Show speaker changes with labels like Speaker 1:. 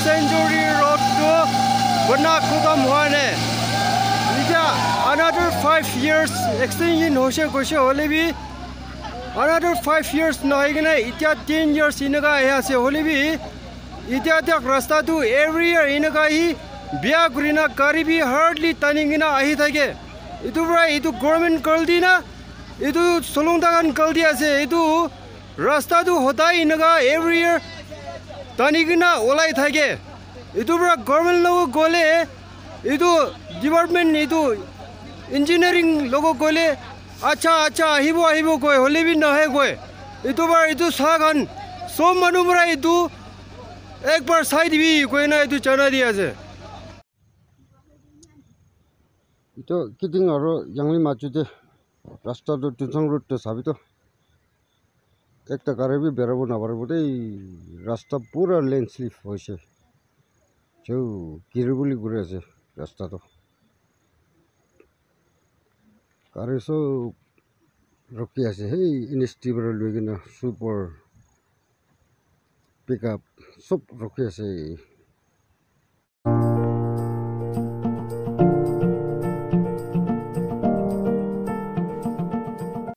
Speaker 1: Century Road to Banakudam Hwane. Another 5 years extension Hoshe Koshe Olivi. Another 5 years Noigana, Itia 10 years in a guy has a Olivi. Itia Rasta to every year in a guy. Biagrina Karibi hardly turning in a Ahitage. Itu government Kaldina. Itu Solundagan Kaldiase. Itu Rasta to Hota in a guy every year. Tanigina Olai Thage. Itu government logo gole. Itu department itu engineering logo gole. Acha hibo koy Holibi na hai koy. Itu sagan. So manumra itu ek bar side bhi koy na itu chana diya se. Itu kiting aro jangli machude rasta to Tunsang road to sabito. একটা কারে B বেরাবো না পারবো এই রাস্তা পুরো লেন slip হয়েছে কেউ কিরবুলি ঘুরে আছে রাস্তা তো কারে সব রকি আছে সেই ইনস্টিবরে লৈ কিনে সুপার পিক আপ সব রকি আছে